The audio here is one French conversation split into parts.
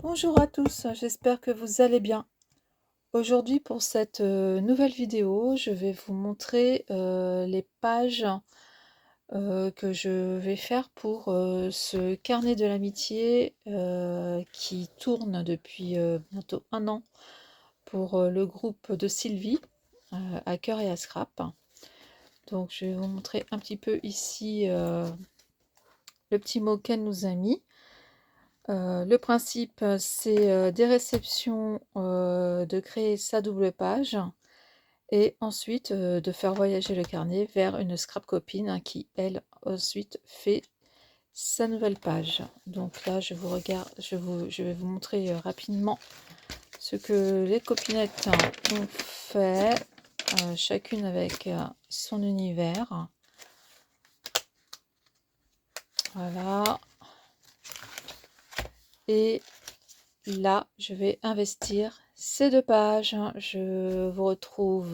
Bonjour à tous, j'espère que vous allez bien. Aujourd'hui pour cette nouvelle vidéo, je vais vous montrer les pages que je vais faire pour ce carnet de l'amitié qui tourne depuis bientôt un an pour le groupe de Sylvie, à cœur et à scrap. Donc je vais vous montrer un petit peu ici le petit mot qu'elle nous a mis. Le principe, c'est des réceptions, de créer sa double page et ensuite de faire voyager le carnet vers une scrap copine qui, elle, ensuite fait sa nouvelle page. Donc là, je vais vous montrer rapidement ce que les copinettes ont fait, chacune avec son univers. Voilà. Et là, je vais investir ces deux pages. Je vous retrouve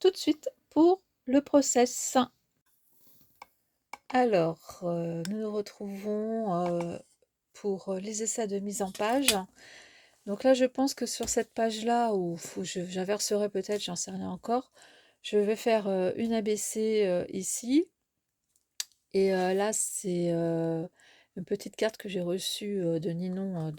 tout de suite pour le process. Alors, nous nous retrouvons pour les essais de mise en page. Donc là, je pense que sur cette page-là, où j'inverserai peut-être, j'en sais rien encore, je vais faire une ABC ici. Et là, c'est une petite carte que j'ai reçue de Ninon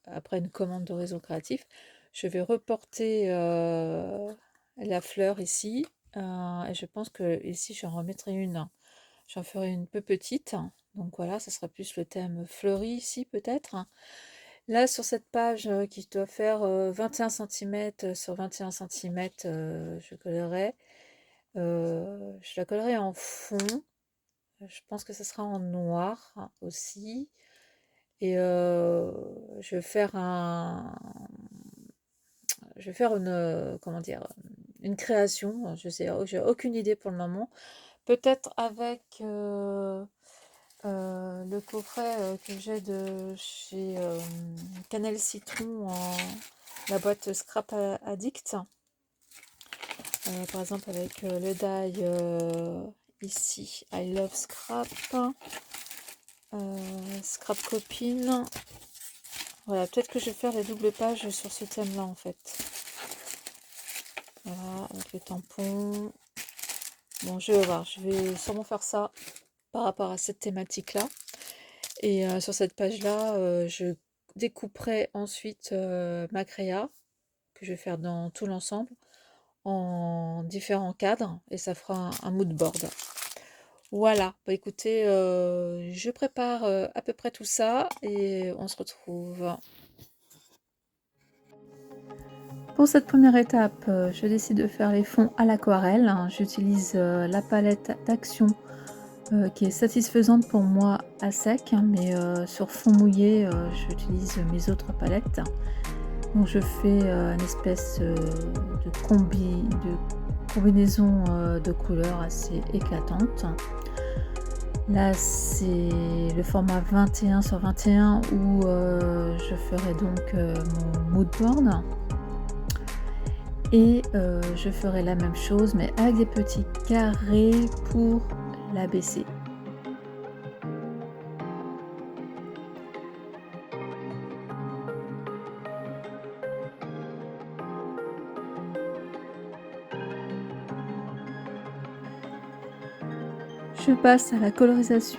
après une commande d'Horizon Créatif. Je vais reporter la fleur ici. Et je pense que ici, j'en remettrai une. J'en ferai une peu petite. Donc voilà, ça sera plus le thème fleuri ici peut-être. Là, sur cette page qui doit faire 21 cm sur 21 cm, je collerai. Je la collerai en fond. Je pense que ce sera en noir aussi. Et je vais faire une, comment dire, une création. Je sais, j'ai aucune idée pour le moment. Peut-être avec le coffret que j'ai de chez Canal Citron, la boîte Scrap Addict. Par exemple avec le die ici, I Love Scrap. Scrap copine. Voilà, peut-être que je vais faire les doubles pages sur ce thème-là en fait. Voilà, avec les tampons. Bon, je vais voir, je vais sûrement faire ça par rapport à cette thématique-là. Et sur cette page-là, je découperai ensuite ma créa, que je vais faire dans tout l'ensemble, en différents cadres, et ça fera un mood board. Voilà, bah écoutez, je prépare à peu près tout ça et on se retrouve. Pour cette première étape, je décide de faire les fonds à l'aquarelle. J'utilise la palette d'Action qui est satisfaisante pour moi à sec, mais sur fond mouillé, j'utilise mes autres palettes. Donc je fais une espèce de combinaison de couleurs assez éclatante. Là, c'est le format 21 sur 21 où je ferai donc mon mood board. Et je ferai la même chose, mais avec des petits carrés pour l'ABC. Je passe à la colorisation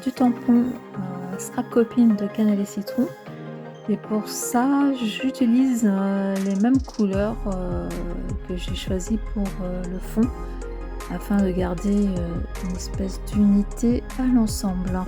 du tampon Scrap Copine de Cannelle et Citron. Et pour ça, j'utilise les mêmes couleurs que j'ai choisies pour le fond, afin de garder une espèce d'unité à l'ensemble.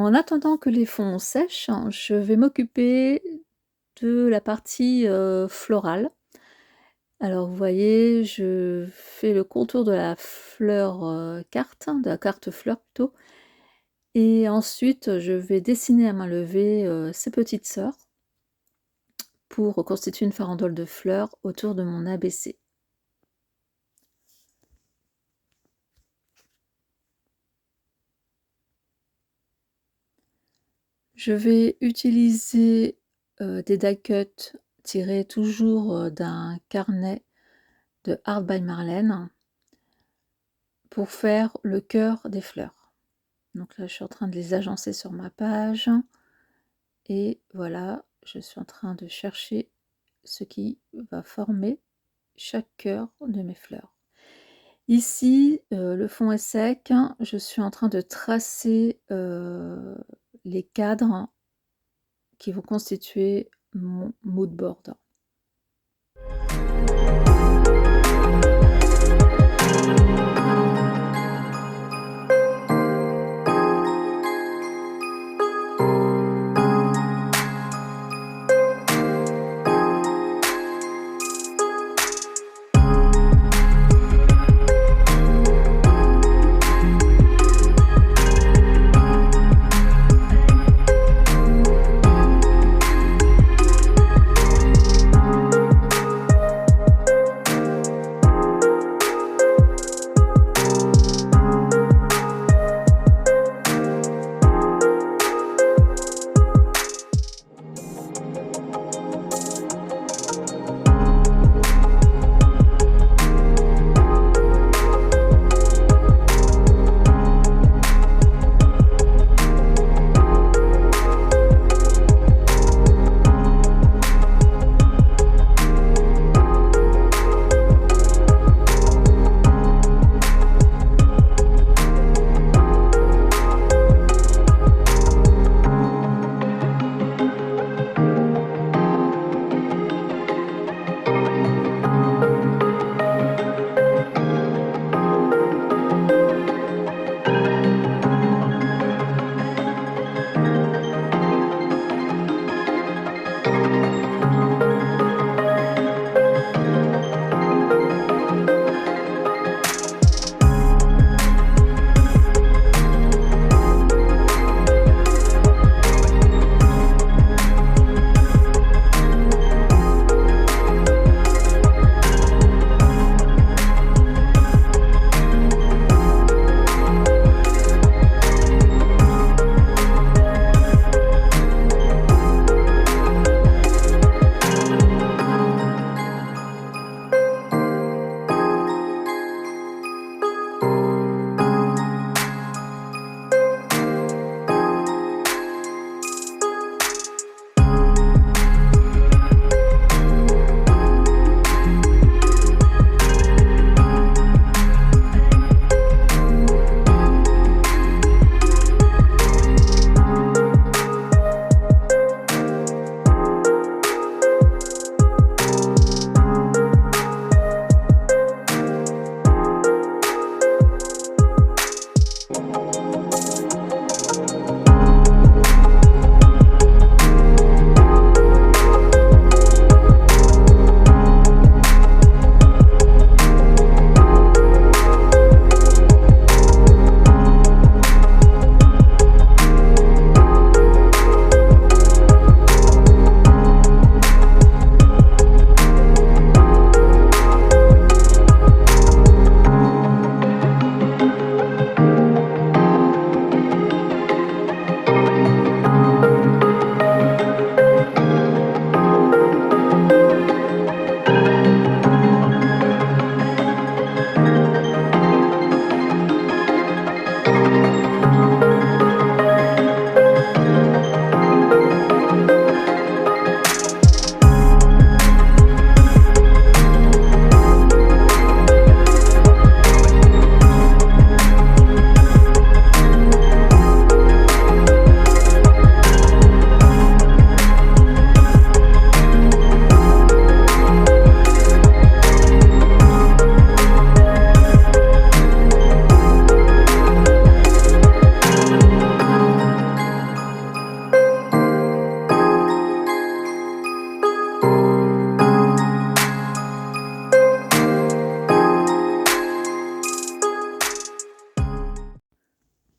En attendant que les fonds sèchent, je vais m'occuper de la partie, florale. Alors vous voyez, je fais le contour de la fleur, carte, de la carte fleur plutôt, et ensuite je vais dessiner à main levée, ses petites sœurs pour constituer une farandole de fleurs autour de mon ABC. Je vais utiliser, des die cuts tirés toujours, d'un carnet de Art by Marlène pour faire le cœur des fleurs. Donc là, je suis en train de les agencer sur ma page et voilà, je suis en train de chercher ce qui va former chaque cœur de mes fleurs. Ici, le fond est sec, je suis en train de tracer, les cadres qui vont constituer mon mood board.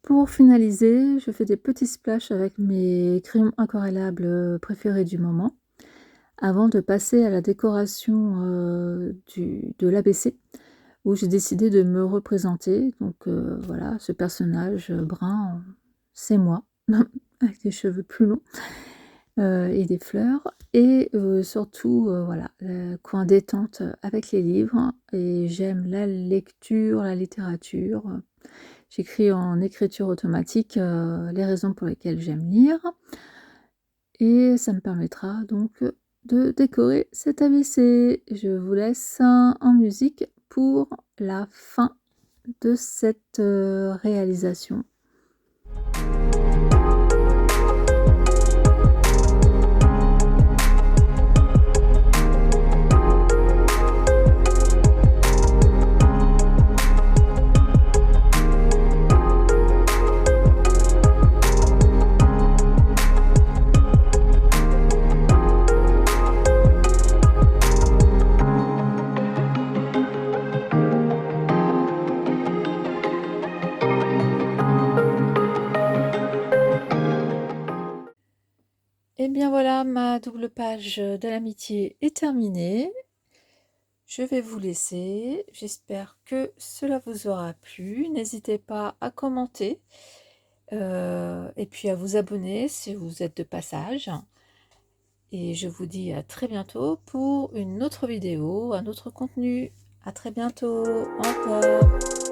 pour finaliser, je fais des petits splashes avec mes crayons aquarellables préférés du moment, avant de passer à la décoration de l'ABC, où j'ai décidé de me représenter. Donc voilà, ce personnage brun, c'est moi, avec des cheveux plus longs et des fleurs. Et surtout, voilà, le coin détente avec les livres. Et j'aime la lecture, la littérature. J'écris en écriture automatique les raisons pour lesquelles j'aime lire. Et ça me permettra donc de décorer cet ABC. Je vous laisse en musique pour la fin de cette réalisation. Et bien voilà, ma double page de l'amitié est terminée. Je vais vous laisser. J'espère que cela vous aura plu. N'hésitez pas à commenter et puis à vous abonner si vous êtes de passage. Et je vous dis à très bientôt pour une autre vidéo, un autre contenu. À très bientôt. Au revoir.